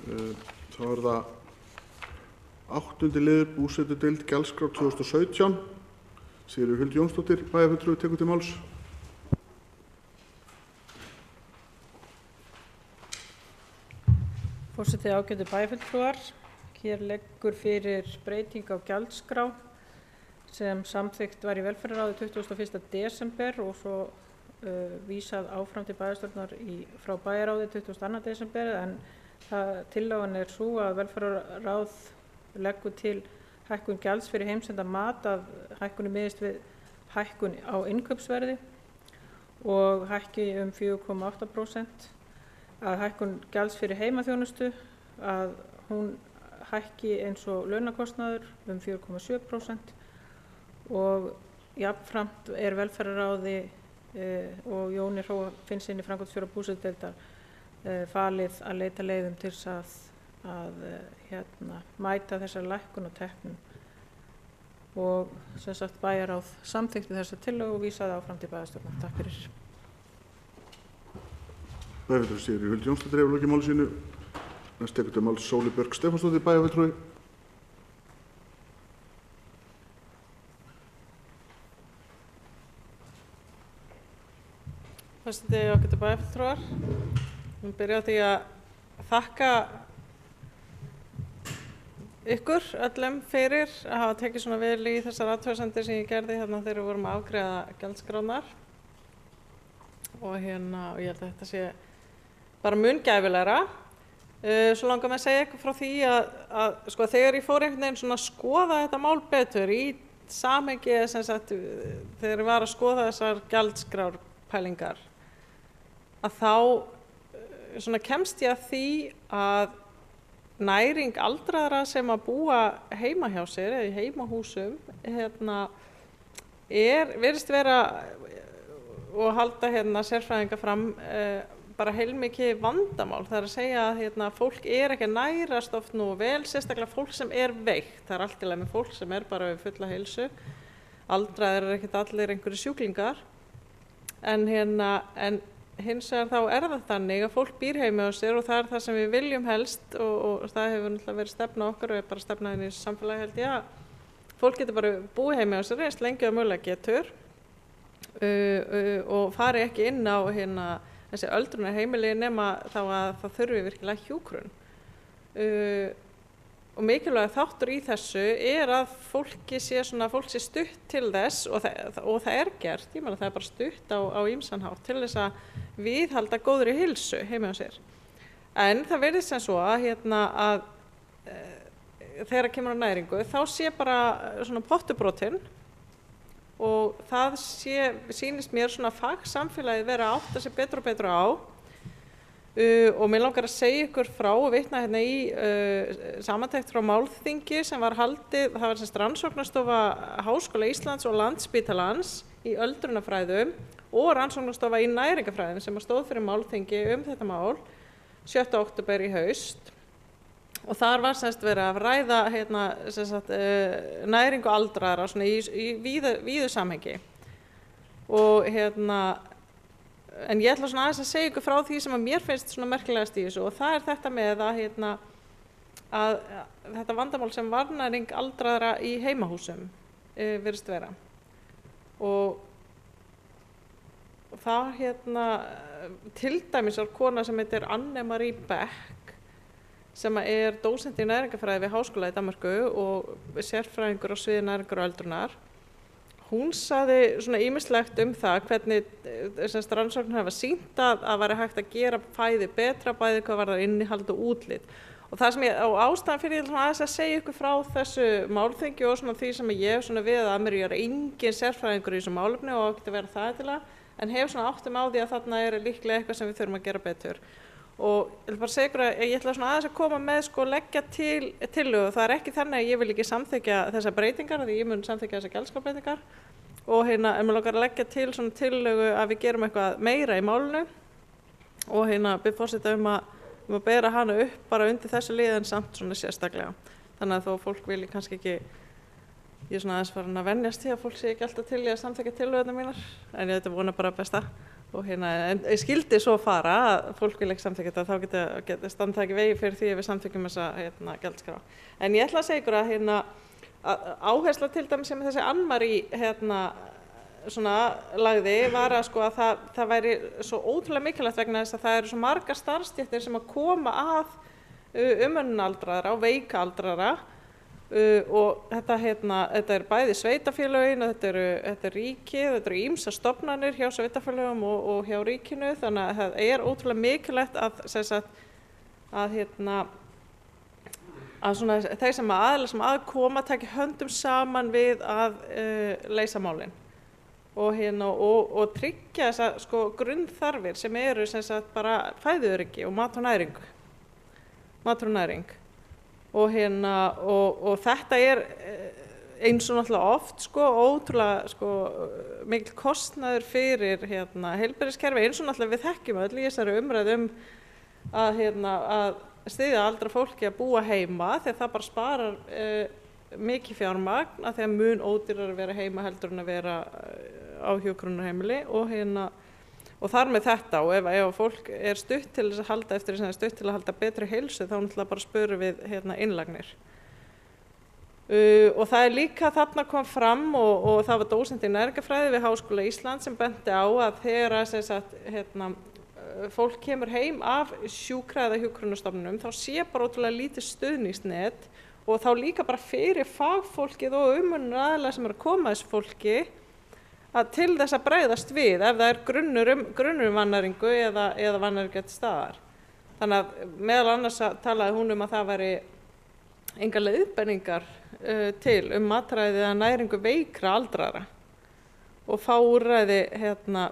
Þá það 8. liður búsetudeild gjaldskrár 2017. Sigríður Huld Jónsdóttir, bæjarfulltrúi, tekur til máls. Forseti, ágætu bæjarfulltrúar. Hér leggur fyrir breyting á gjaldskrá sem samþykkt var í velferðarráði 21. desember og svo vísað áfram til bæjarstjórnar frá bæjarráði 22. desember, en tillagan sú að velferðarráð leggur til hækkun gjalds fyrir heimsenda mat, að hækkunni miðist við hækkun á innkaupsverði og hækki 4,8%, að hækkun gjalds fyrir heimaþjónustu að hún hækki eins og launakostnaður 4,7% og jafnframt velferðarráði og Jóni Hróa Finnssyni, framkvæmdastjóra búsetudeildar, falið að leita leiðum til að mæta þessari lækkun og teknum. Og sem sagt bæjarráð samþykkti þessa tillögu og vísaði áfram til bæjarstjórnar. Takk fyrir. Bæjarfulltrúi Sigríður Huld Jónsdóttir hefur lokið máli sínu. Næst tekur til máls Sóley Björk Stefánsdóttir, bæjarfulltrúi. Forseti, ágætu bæjarfulltrúar. Ég byrja á því að þakka ykkur öllum fyrir að hafa tekið svona vel í þessar athugasemdir sem ég gerði hérna þegar við vorum að afgreiða gjaldskránar. Og ég held að þetta sé bara mun gæfulegra. Svo langar mig að segja eitthvað frá því að sko, þegar ég fór einhvern veginn svona að skoða þetta mál betur í samhengi, sem sagt, þegar ég var að skoða þessar gjaldskrárpælingar, að þá svona kemst ég að því að næring aldraðra sem að búa heima hjá sér eða í heimahúsum virðist vera, og halda sérfræðinga fram, bara heilmikið vandamál. Það að segja að fólk ekki að nærast oft nú vel, sérstaklega fólk sem veikt. Það allt í lagi með fólk sem bara við fulla heilsu. Aldraðir ekkert allir einhverju sjúklingar. En hins vegar þá það þannig að fólk býr heima á sér og það það sem við viljum helst, og það hefur náttúrulega verið stefna okkar og bara stefnaðin í samfélagi, held ég, að fólk getur bara búið heima á sér eins lengi og mögulega getur og fari ekki inn á þessi öldrunarheimili nema þá að það þurfi virkilega hjúkrun. Og mikilvægur þáttur í þessu að fólk sé stutt til þess, og það gert. Ég meina, það bara stutt á ýmsan hátt til þess að viðhalda góðri heilsu heima á sér. En það virðist sem svo að þegar kemur á næringu þá sé bara svona pottubrotinn, og það sýnist mér svona fagsamfélagið vera að átta sig betur og betur á. Og mér langar að segja ykkur frá og vitna í samantekt frá málþingi sem var haldið. Það var rannsóknarstofa Háskóla Íslands og Landspítalans í öldrunarfræðum og rannsóknarstofa í næringafræðum sem stóð fyrir málþingi þetta mál 7. október í haust. Og þar var verið að ræða næringu aldraðra í víðu samhengi. Og en ég ætla aðeins að segja ykkur frá því sem að mér finnst merkilegast í þessu, og það þetta með að þetta vandamál sem varnæring aldraðra í heimahúsum virðist vera. Og það til dæmis kona sem heitir Anne-Marie Beck, sem dósent í næringafræði við Háskóla í Danmörku og sérfræðingur á sviði næringar og öldrunar. Hún sagði ýmislegt það hvernig rannsóknir hafa sýnt að væri hægt að gera fæði betra, bæði hvað varðar innihald og útlit. Og það sem ástæðan fyrir ég aðeins að segja ykkur frá þessu málþingi og því sem ég hef við að mér er engin sérfræðingur í þessu málefni og ágætt að vera það endilega, en hef áttum á því að þarna líklega eitthvað sem við þurfum að gera betur. Og ég vil bara segja ykkur að ég ætla aðeins að koma með leggja til tillögu. Það ekki þannig að ég vil ekki samþykkja þessar breytingar, því ég mun samþykkja þessar gjaldskrárbreytingar, og en mér langar að leggja til tillögu að við gerum eitthvað meira í málinu og bið forseta að bera hana upp bara undir þessu liðin samt sérstaklega. Þannig að þó fólk vilji kannski ekki, ég aðeins farin að venjast því að fólk sé ekki alltaf til í að samþykkja tillögurnar mínar, en ég vona bara besta. en skildi svo fara að fólk vil ekki samþykkja þetta, þá geta standa ekki vegi fyrir því ef við samþykkjum þessa gjaldskrá. En ég ætla að segja ykkur að að áhersla til dæmis sem þessi Anne-Marie svona lagði var að sko að það væri svo ótrúlega mikilvægt vegna þess að það eru svo margar starfsstéttir sem að koma að umönnun aldraðra og veika aldraðra og þetta er bæði sveitafélögin og þetta er ríkið, þetta eru ýmsar stofnanir hjá sveitafélögum og hjá ríkinu, þannig að það er ótrúlega mikilvægt að svona þeir sem aðilar sem koma taki höndum saman við að leysa málin og tryggja þessa sko grunnþarfir sem eru sem sagt bara fæðuöryggi og mat og næring og þetta er eins og náttúrulega oft sko ótrúlega sko mikil kostnaður fyrir heilbrigðiskerfi eins og náttúrulega við þekkjum öll í þessari umræðu að styðja aldra fólki að búa heima því að það bara sparar mikið fjármagn að því að mun ódýrar að vera heima heldur en að vera á hjúkrunarheimili og þar með þetta og ef fólk er stutt til þess að halda eftir þess að stutt til að halda betri heilsu þá náttúrulega bara spörum við innlagnir. Og það er líka þarna kom fram og það var dósent í næringarfræði við Háskóla Íslands sem benti á að þegar fólk kemur heim af sjúkra eða hjúkrunarstofnunum þá sé bara ótrúlega lítið stuðningsnet og þá líka bara fyrir fagfólkið og umönnunaraðilar sem eru að koma þessu fólki að til þess að bregðast við ef það er grunnur vannæringu eða vannæringu til staðar. Þannig að meðal annars talaði hún að það væri engar leiðbeiningar til mataræði eða næringu veikra aldraðra og fá úrræði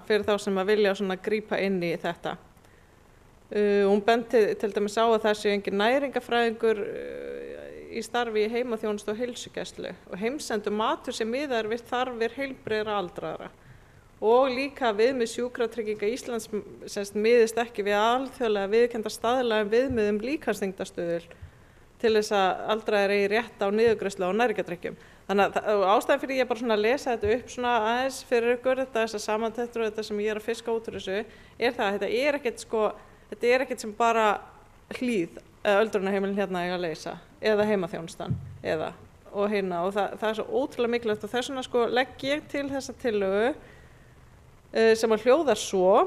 fyrir þá sem að vilja svona grípa inn í þetta. Hún benti til dæmis á að það sé engin næringafræðingur í starfi í heimaþjónustu og heilsugæslu og heimsendur matur sem miðar við þarfir heilbrigðra aldraðra og líka viðmið Sjúkratrygginga Íslands miðist ekki við alþjóðlega viðurkennda staðla viðmiðum líkamsþyngdarstuðul til þess að aldraðir eigi rétt á niðurgreiðslu á næringardrykkjum. Þannig að ástæðan fyrir ég bara svona að lesa þetta upp svona aðeins fyrir ykkur þessa samantektir og þetta sem ég er að fiska út úr þessu það að þetta er ekkert sem bara hlýð öldrunarheimilin eiga að leysa eða heimaþjónustan og það er svo ótrúlega mikilvægt og þess vegna sko legg ég til þessa tillögu sem að hljóðar svo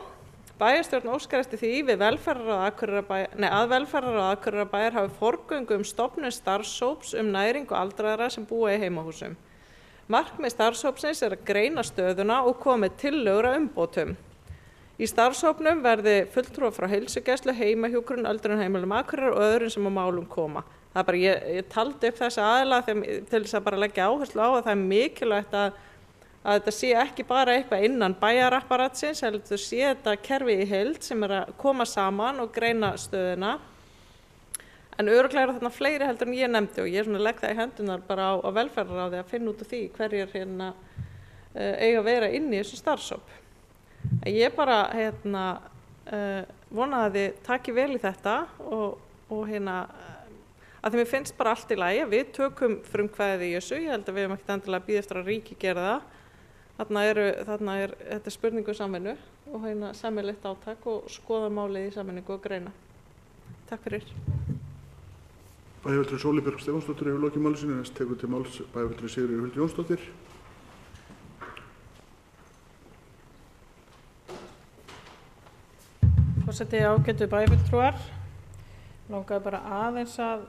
Bæjarstjórn óskar eftir því við að velferðarráð Akureyrarbæjar hafi forgöngu stofnun starfshóps næringu aldraðra sem búa í heimahúsum. Markmið starfshópsins er að greina stöðuna og koma með tillögur að umbótum. Í starfshópnum verði fulltrúar frá heilsugæslu, heimahjúkrun, öldrunarheimilum Akureyrar og öðrum sem á málum koma. Það er bara, ég taldi upp þessa aðila til þess að bara leggja áherslu á að það er mikilvægt að þetta sé ekki bara eitthvað innan bæjarapparatsins, heldur sé þetta kerfi í heild sem er að koma saman og greina stöðuna. En örugglega eru þarna fleiri heldur en ég nefndi og ég legg það í hendunar bara á velferðarráði að finna út af því hverjir eiga að vera inn í þessu starfshóp. Ég bara vona að þið taki vel í þetta og að því mér finnst bara allt í lagi að við tökum frumkvæðið í þessu, ég held að við höfum ekkert endilega að bíða eftir að ríki gera það. Þetta er spurningu samvinnu og sameiginlegt átak og skoða málið í sameiningu og greina. Takk fyrir. Bæjarfulltrúi Sóley Björk Stefánsdóttir hefur lokið máli sínu, næst tekur til máls bæjarfulltrúi Sigríður Huld Jónsdóttir. Forseti, ágætu bæjarfulltrúar, langaði bara aðeins að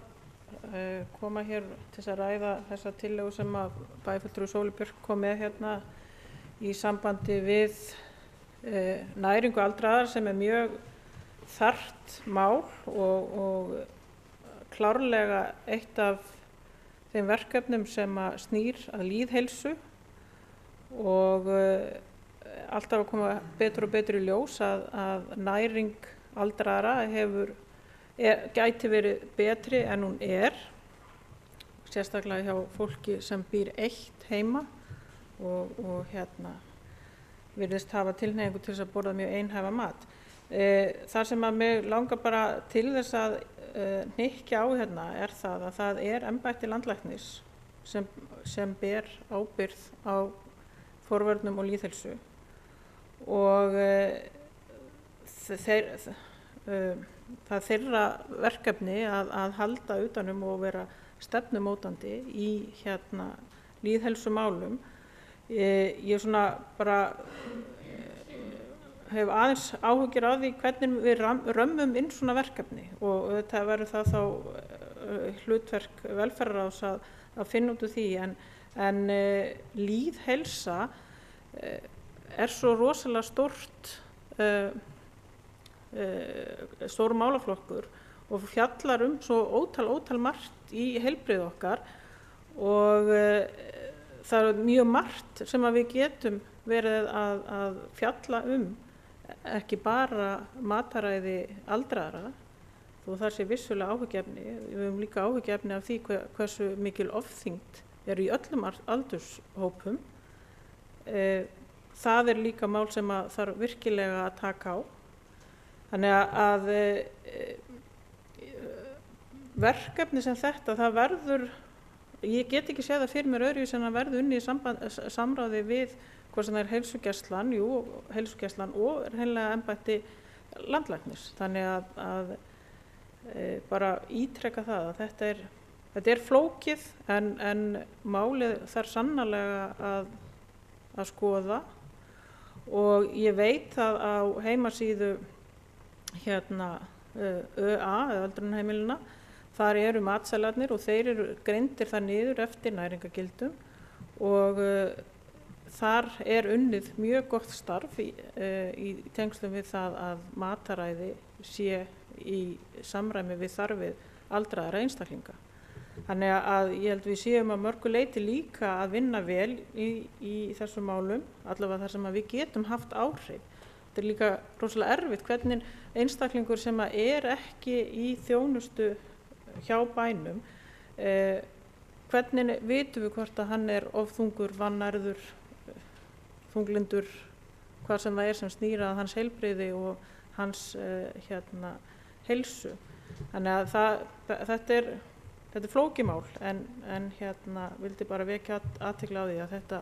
koma hér til að ræða þessa tillögu sem að bæjarfulltrúi Sóley Björk kom með í sambandi við næringu aldraðra sem er mjög þarft mál og klárlega eitt af þeim verkefnum sem að snýr að lýðheilsu og alltaf að koma betur og betur í ljós að næring aldraðra gæti verið betri en hún sérstaklega hjá fólki sem býr eitt heima og virðist hafa tilhneigingu til þess að borða mjög einhæfa mat. Það sem að mig langar bara til þess að hnykkja á er það að það er embætti landlæknis sem ber ábyrgð á forvörnum og lýðheilsu og það er þeirra verkefni að halda utanum og vera stefnumótandi í lýðheilsumálum. Ég svona bara hef aðeins áhyggjur af því hvernig við römmum inn svona verkefni og þetta verður það þá hlutverk velferðarráðs að finna út úr því en lýðheilsa er svo rosalega stór málaflokkur og fjallar svo ótal margt í heilbrigði okkar og það er mjög margt sem að við getum verið að fjalla ekki bara mataræði aldraðra þó það sé vissulega áhyggjuefni. Við höfum líka áhyggjuefni af því hversu mikil ofþyngd í öllum aldurshópum. Það er líka mál sem að þarf virkilega að taka á. Þannig að verkefni sem þetta, það verður, ég get ekki séð það fyrir mér öðruvísi en að verður unnið í samráði við hvort sem það er heilsugæslan og hreinlega embætti landlæknis. Þannig að bara ítreka það að þetta er flókið en málið þarf sannarlega að skoða og ég veit að á heimasíðu ÖA eða öldrunarheimilina þar eru matseðlarnir og þeir eru greindir það niður eftir næringargildum og þar er unnið mjög gott starf í tengslum við það að mataræði sé í samræmi við þarfir aldraðra einstaklinga. Þannig að ég held við séum að mörgu leyti líka að vinna vel í þessum málum, allavega þar sem að við getum haft áhrif. Þetta er líka rosalega erfitt hvernig einstaklingur sem að er ekki í þjónustu hjá bænum, hvernig vitum við hvort að hann er ofþungur, vannærður, þunglindur, hvað sem það er sem snýr að hans heilbrigði og hans heilsu. Þannig að þetta er flókimál en vildi bara vekja athygli á því að þetta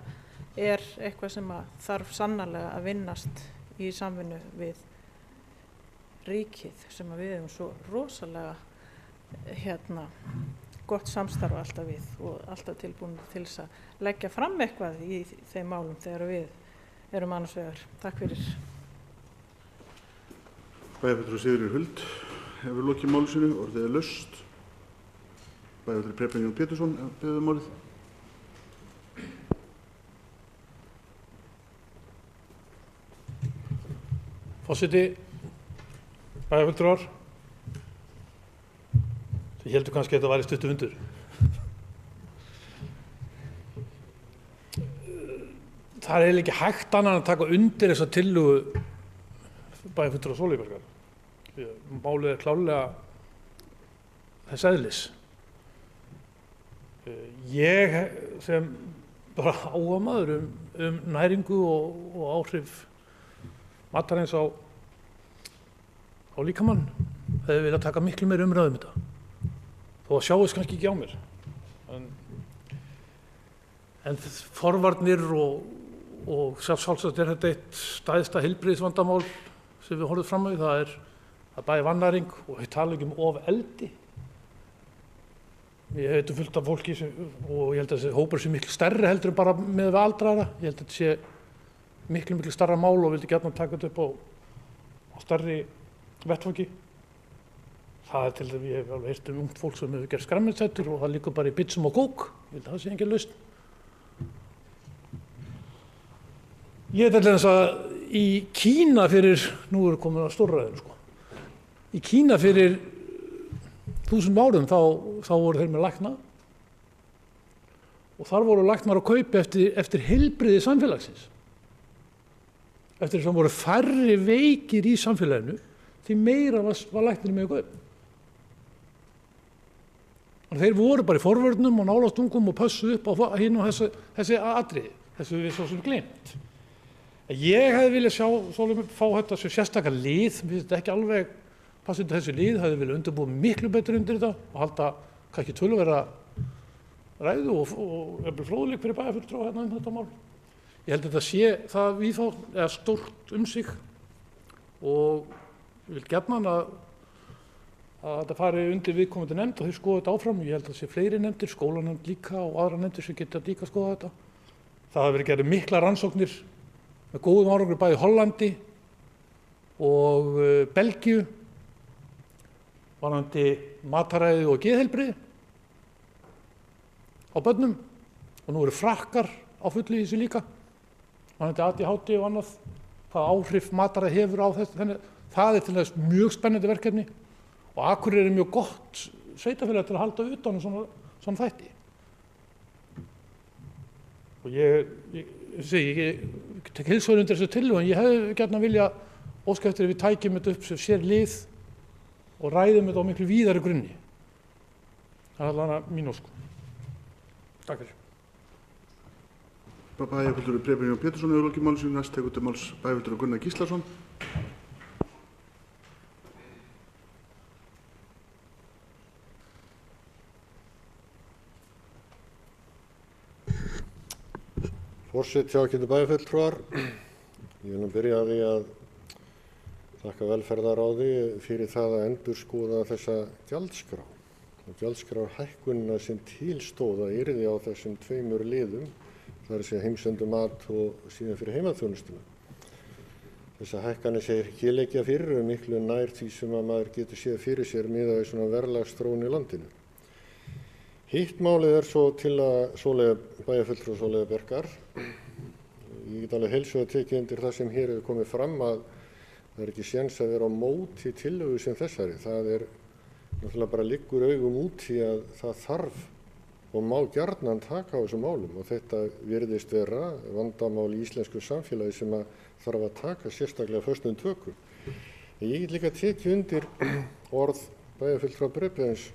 er eitthvað sem að þarf sannarlega að vinnast í samvinnu við ríkið sem að við hefum svo rosalega gott samstarf alltaf við og alltaf tilbúin til þess að leggja fram eitthvað í þeim málum þegar við erum annars vegar. Takk fyrir. Bæjarfulltrúi Sigríður Huld hefur lokið máli sínu, orðið er laust. Bæjarfulltrúi Preben Jón Pétursson beðið málið. Forseti, bæjarfulltrúar, þið heldur kannski að þetta væri stuttu fundur. Það er eiginlega ekki hægt annað en að taka undir þessa tillögu bæjarfulltrúa Sóleyjarborgar. Málið er klárlega þess eðlis. Ég sem bara áhugamaður um næringu og áhrif matarins á líkamann hefði viljað taka miklu meiri umræðu um þetta. Þó að sjáist kannski ekki á mér. En forvarnir og sjálfsagt er þetta eitt stærsta heilbrigðisvandamál sem við horfum fram á. Það er bæði vannæring og við tala ekki um ofeldi. Ég hef fullt af fólki og ég held að þessi hópur sé miklu stærri heldur en bara með við aldraðra. Ég held að þetta sé miklu stærra mál og vildi gjarnan taka þetta upp á stærri vettvangi. Það er til þess að ég hef alveg heyrt um ungt fólk sem hefur gert skrammetsettur og það liggur bara í bitsum og kók. Ég held að það sé engin lausn. Ég held að í Kína fyrir, nú er komin að stórræðinu sko, í Kína fyrir 1000 árum þá voru þeir með lækna og þar voru læknar að kaupa eftir heilbrigði samfélagsins. Eftir þess að voru færri veikir í samfélaginu, því meira var læknirinn með að kaupa. Þannig þeir voru bara í forvörnum og nálastungum og pössuðu upp á hinn og þessi atriði, þessu við svo sem gleymt. Ég hefði viljað fá þetta sem sérstakar lið, mér finnst þetta ekki alveg passandi þessu lið, hefði viljað undirbúa miklu betur undir þetta og halda kannski töluverða ræðu og fróðleik fyrir bæjarfulltrúa hérna um þetta mál. ég held að þetta sé það viðfátt eða stórt sig og ég vil gjarnan að þetta fari undir viðkomandi nefnd og þau skoða þetta áfram. Ég held að það sé fleiri nefndir, skólanefnd líka og aðra nefndir sem geta líka að skoða þetta. Það hafa verið gerðir miklar rannsóknir með góðum árangri bæði í Hollandi og Belgíu varðandi mataræði og geðheilbrigði á börnum og nú eru Frakkar á fullu í þessu líka varðandi ADHD og annað, hvað áhrif mataræði hefur á þess. Þannig það til þess mjög spennandi verkefni og Akureyri er mjög gott sveitarfélag til að halda utan svona þætti. Og ég tek heils hugar undir þessu tillögu en ég hefði gjarnan vilja óska eftir að við tækjum þetta upp sem sér lið og ræðum þetta á miklu víðari grunni. Það er allavega mín ósk. Takk fyrir. Bæjarfulltrúi Brynjar Pétursson hefur lokið máli sínu. Næst tekur til máls bæjarfulltrúi Gunnar Gíslason. Forseti, ágætu bæjarfulltrúar. Ég vil byrja á því að þakka velferðarráði fyrir það að endurskoða þessa gjaldskrá og gjaldskrárhækkunina sem til stóð að yrði á þessum tveimur liðum, það er að segja heimsendur mat og síðan fyrir heimaþjónustuna. Þessar hækkanir segir ekki leggja fyrir miklu nær því sem að maður getur séð fyrir sér miðað við svona verðlagsþróun í landinu. Hitt málið svo til að bæjarfulltrúi Sóleyjar Bjarkar. Ég get alveg heils hugar tekið undir það sem hér hefur komið fram að það er ekki séns að vera á móti tillögu sem þessari. Það er náttúrulega bara liggur augum út í að það þarf og má gjarnan taka á þessum málum og þetta virðist vera vandamál í íslensku samfélagi sem að þarf að taka sérstaklega föstum tökum. Ég get líka tekið undir orð bæjarfulltrúa Breiðabæjar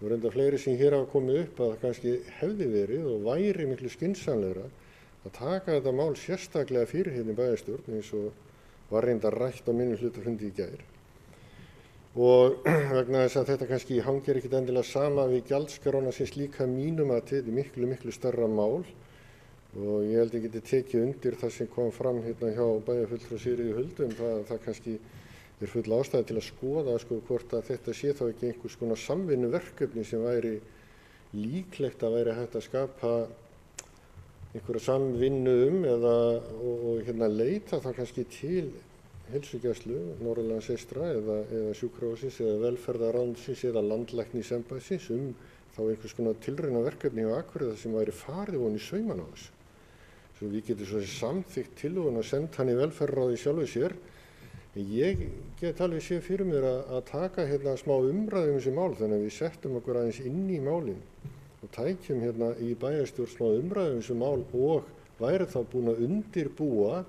og reynda fleiri sem hér hafa komið upp að það kannski hefði verið og væri miklu skynsamlegra að taka þetta mál sérstaklega fyrir hérna í bæjarstjórn eins og var reynda rætt á minnihlutafundi í gær. Og vegna þess að þetta kannski hangir ekkert endilega sama við gjaldskrána sem slíka mínum að þetta er miklu stærra mál og ég held ég geti tekið undir það sem kom fram hérna hjá bæjarfulltrúa Sigríði Huldu það kannski er full ástæða til að skoða hvort að þetta sé þá ekki einhvers konar samvinnuverkefni sem væri líklegt að væri hægt að skapa einhverja samvinnu og leita þá kannski til heilsugæslu, Norðurlands eystra eða sjúkrahússins eða velferðarráðuneytisins eða landlæknisembættisins þá einhvers konar tilraunaverkefni á Akureyri þar sem væri farið ofan í saumana á þessu. Svo við getum svo samþykkt tillöguna og senda hann í velferðarráðið sjálfu sér. Ég get alveg séð fyrir mér að taka smá umræðu þessi mál þannig að við settum okkur aðeins inn í málin og tækjum í bæjarstjórn smá umræðu þessi mál og væri þá búin að undirbúa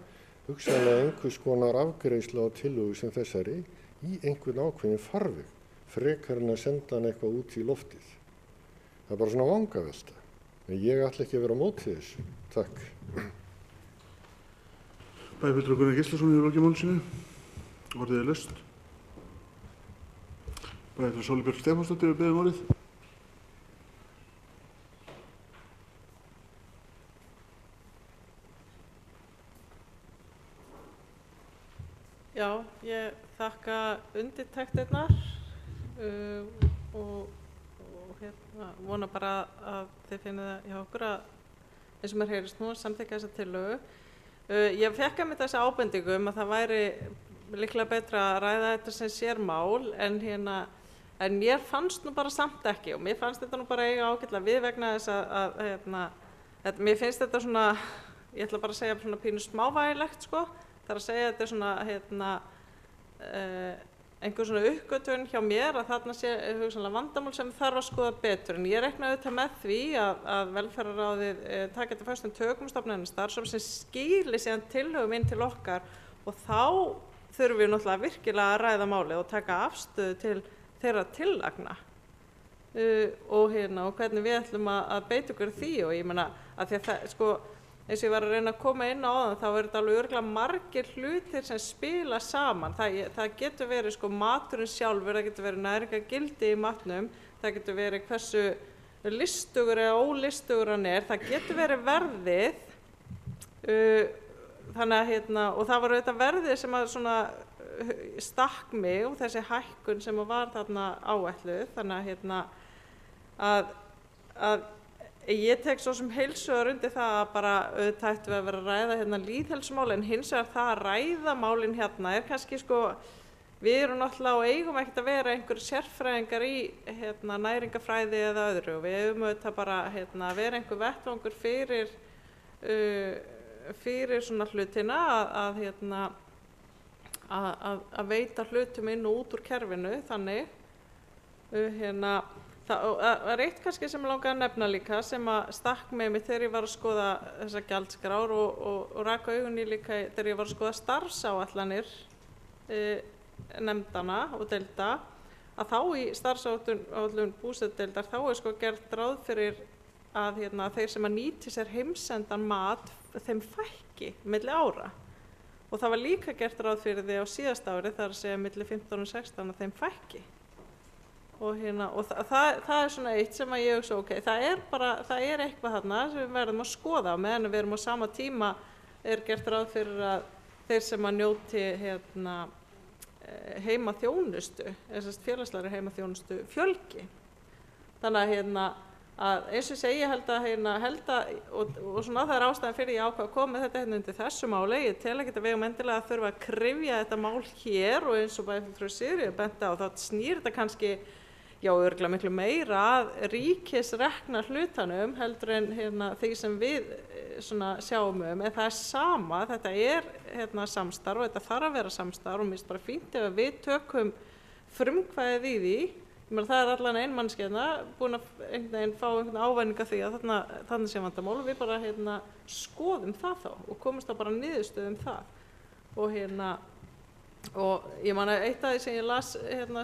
hugsanlega einhvers konar afgreiðslu á tillögu sem þessari í einhvern ákveðin farveg frekar en að senda hann eitthvað út í loftið. Það er bara svona vangavelta. En ég ætla ekki að vera á móti þessu. Takk. Bæjarfulltrúi Gunnar Gíslason hefur lokið máli sínu. Orðið er laust. Bæjarfulltrúi Sóley Björk Stefánsdóttir hefur beðið um orðið. Já, ég þakka undirtektirnar og vona bara að þið finnið það hjá okkur að eins og mér heyrist nú samþykkja þessa tillögu. Ég fékk að þessa ábendingu að það væri líklega betra að ræða þetta sem sérmál en mér fannst nú bara samt ekki og mér fannst þetta nú bara eiga ágætlega við vegna þess að mér finnst þetta svona, ég ætla bara að segja svona pínu smávægilegt sko. Það er að segja að þetta er svona einhver svona uppgötvun hjá mér að þarna sé hugsanlega vandamál sem þarf að skoða betur en ég reikna auðvitað með því að velferðarráðið taki þetta föstum tökum stofnunarinnar starfshóps sem skili síðan tillögum inn til okkar og þá þurfum við náttúrulega virkilega að ræða málið og taka afstöðu til þeirra tillagna og hvernig við ætlum að beita okkur því og ég meina að því að það sko eins og ég var að reyna að koma inn á það, þá er þetta alveg örugglega margir hlutir sem spila saman. Það getur verið sko maturinn sjálfur, það getur verið næringargildi í matnum, það getur verið hversu listugur eða ólistugur hann er, það getur verið verðið Þannig að og það var auðvitað verðið sem að svona stakk mig og þessi hækkun sem var þarna áætluð. Þannig að ég tek svo sem heilshugar undir það að bara auðvitað ættum við að vera að ræða lýðheilsumál, en hins vegar það að ræða málin er kannski við erum náttúrulega og eigum ekkert að vera einhver sérfræðingar í næringafræði eða öðru. Við eigum auðvitað bara að vera einhver vettvangur fyrir svona hlutina að veita hlutum inn og út úr kerfinu. Þannig það er eitt kannski sem ég langaði að nefna líka sem að stakk með mig þegar ég var að skoða þessa gjaldskrár og rak augun í líka þegar ég var að skoða starfsáætlanir nefndana og deilda, að þá í starfsáætlun búsetudeildar þá er gert ráð fyrir að þeir sem að nýti sér heimsendan mat þeim fækki milli ára, og það var líka gert ráð fyrir því á síðasta ári, þar að segja milli 15 og 16 að þeim fækki. Og það er svona eitt sem að ég hugsa, það er eitthvað þarna sem við verðum að skoða, meðan við erum á sama tíma gert ráð fyrir að þeir sem að njóti heimaþjónustu, félagslegri heimaþjónustu fjölgi. Þannig að eins og segi, ég held að og svona það er ástæðan fyrir ég ákvað að koma með þetta undir þessu máli. Ég tel ekki að við endilega að þurfa að kryfja þetta mál hér, og eins og bæjarfulltrúi Sigríður benti á, þá snýr þetta kannski örugglega miklu meira að ríkisrekna hlutanum heldur en því sem við sjáum en það er sama, þetta er samstarf og þetta þarf að vera samstarf, og mér finnst bara fínt ef við tökum frumkvæðið í því. Það er allan ein manneskja búin að einhvern veginn fá einhvern ávæninga því að þarna sé vandamál, og við bara skoðum það þá og komumst þá bara niðurstöðu það. Og ég man að eitt af því sem ég las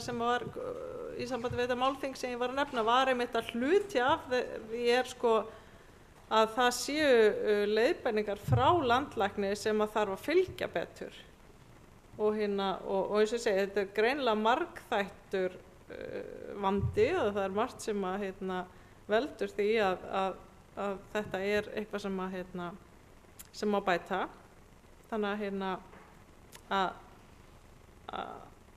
sem var í sambandi við þetta málþing sem ég var að nefna var einmitt að hluti af því að það séu leiðbeiningar frá landlækni sem að þarf að fylgja betur. Og eins og ég segi, þetta er greinilega margþættur vandi, og það er margt sem að veldur því að þetta er eitthvað sem má bæta. Þannig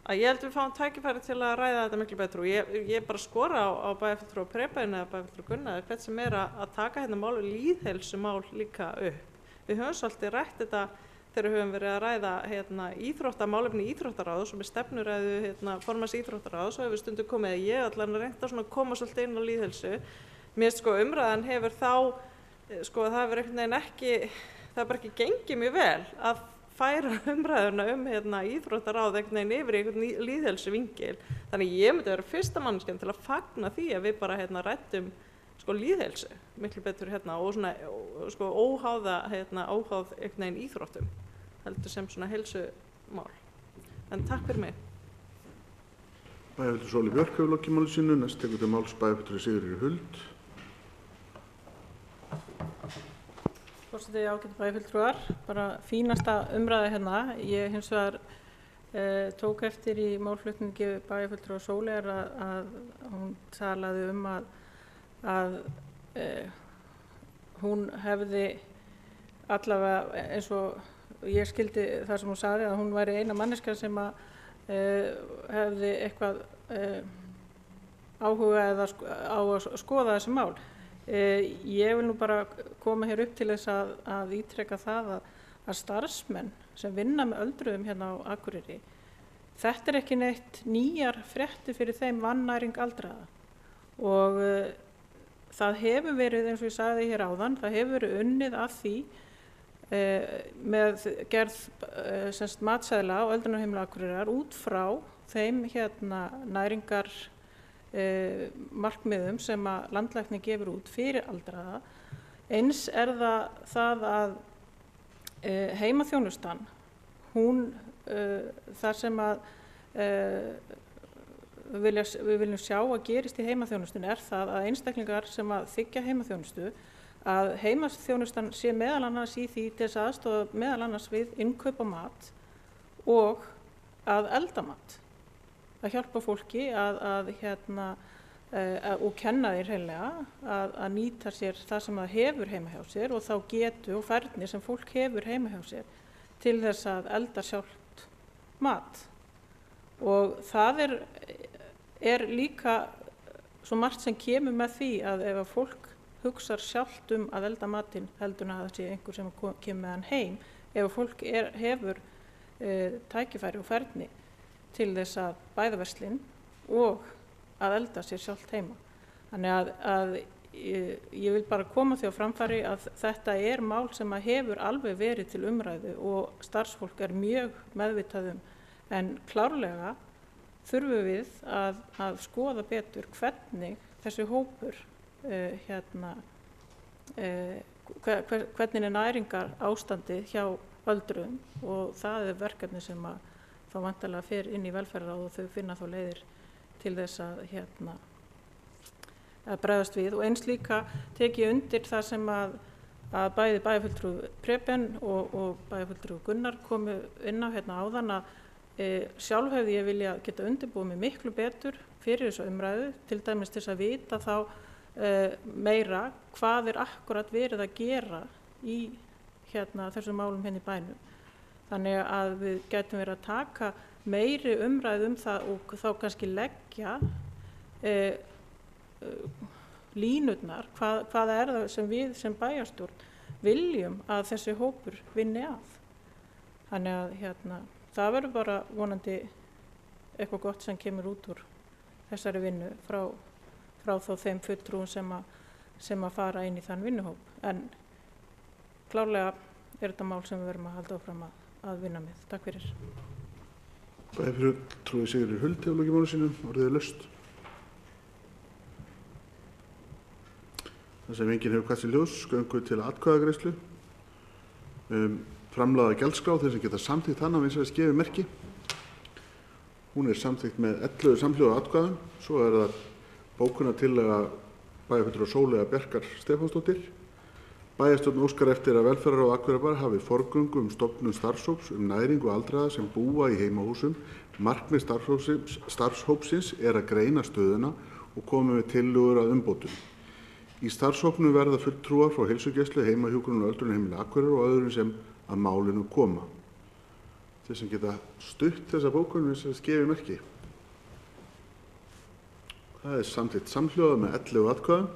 að ég held við fáum tækifæri til að ræða þetta miklu betur, og ég bara skora á bæjarfulltrúa Prebein eða bæjarfulltrúa Gunnar hvert sem að taka mál lýðheilsumál líka upp. Við höfum svolítið rætt þetta þegar við höfum verið að ræða málefni íþróttaráðs og með stefnuræðu formanns íþróttaráðs, og hefur stundum komið að ég allan reynda að koma svolítið inn á lýðheilsu. Mér finnst umræðan hefur það hefur einhvern veginn ekki, það er bara ekki gengið mjög vel að færa umræðuna íþróttaráð einhvern veginn yfir í einhvern lýðheilsu vingil. Þannig ég myndi vera fyrsta manneskjan til að fagna því að við bara ræddum lýðheilsu miklu betur og óháð einhvern veginn íþróttum heldur sem heilsumál. En takk fyrir mig. Bæjarfulltrúi Sóley Björk hefur lokið máli sínu. Næst tekur til máls bæjarfulltrúi Sigríður Huld. Forseti, ágætu bæjarfulltrúar, bara fínasta umræða Ég hins vegar tók eftir í málflutningi bæjarfulltrúa Sóleyjar að hún talaði að hún hefði allavega, eins og ég skildi það sem hún sagði, að hún væri eina manneskjan sem hefði eitthvað áhuga á að skoða þessi mál. Ég vil nú bara koma hér upp til þess að ítreka það að starfsmenn sem vinna með öldruðum á Akureyri, þetta er ekki neitt nýjar fréttir fyrir þeim vannæring aldraða, og það hefur verið, eins og ég sagði hér áðan, það hefur verið unnið að því með gerð matseðla á öldrunarheimili Akureyrar út frá þeim næringar markmiðum sem að landlæknir gefur út fyrir aldraða. Eins er það að heimaþjónustan, þar sem að við viljum sjá að gerist í heimaþjónustunni er það að einstaklingar sem að þiggja heimaþjónustu, að heimaþjónustan sé meðal annars í því til þess að aðstoða meðal annars við innkaup á mat og að elda mat. Að hjálpa fólki að og kenna því hreinlega að nýta sér það sem það hefur heima hjá sér og þá getu og færni sem fólk hefur heima hjá sér til þess að elda sjálft mat. Og það er líka svo margt sem kemur með því að ef að fólk hugsar sjálft að elda matinn heldur en að það sé einhver sem kemur með hann heim, ef að fólk hefur tækifæri og færni til þess að bæða verslun og að elda sér sjálft heima. Þannig að ég vil bara koma því á framfæri að þetta mál sem að hefur alveg verið til umræðu og starfsfólk mjög meðvitað en klárlega þurfum við að skoða betur hvernig þessi hópur hvernig næringar ástandið hjá öldruðum og það verkefni sem að þá væntanlega fer inn í velferðarráð og þau finna þá leiðir til þess að bregðast við. Og eins líka tek ég undir það sem að bæði bæjarfulltrúi Preben og bæjarfulltrúi Gunnar komu inn á áðan að sjálf hefði ég vilja geta undirbúið mig miklu betur fyrir þessu umræðu, til dæmis til þess að vita þá meira hvað akkurat verið að gera í þessum málum í bænum. Þannig að við gætum verið að taka meiri umræðu það og þá kannski leggja línurnar, hvað það sem við sem bæjarstjórn viljum að þessi hópur vinni að. Þannig að það verður bara vonandi eitthvað gott sem kemur út úr þessari vinnu frá þá þeim fulltrúum sem að fara inn í þann vinnuhóp. En klárlega þetta mál sem við verðum að halda áfram að vinna með. Takk fyrir. Bæjarfulltrúi Sigríður Huld hefur lokið máli sínu, orðið laust. Það sem enginn hefur kvætt sér ljós, göngum til atkvæðagreiðslu. Framlagða gjaldskrá, þeir sem geta samþykkt hana vinsælis gefið merki. Hún samþykkt með 11 samhljóða atkvæðum. Svo það bókunartillaga bæjarfulltrúa Sóleyjar Bjarkar Stefánsdóttir. Bæjarstjórn óskar eftir að velferðarráð Akureyrarbæjar hafi forgöngu stofnun starfshóps næringu aldraða sem búa í heimahúsum. Markmið starfshópsins að greina stöðuna og koma með tillögur að umbótum. Í starfshópnum verða fulltrúar frá heilsugæslu, heimahjúkrun og öldrunarheimili Akureyrar og öðrum sem að málinu koma. Þeir sem geta stutt þessa bókun við sem gefi merki. Það samþykkt samhljóða með 11 atkvæðum.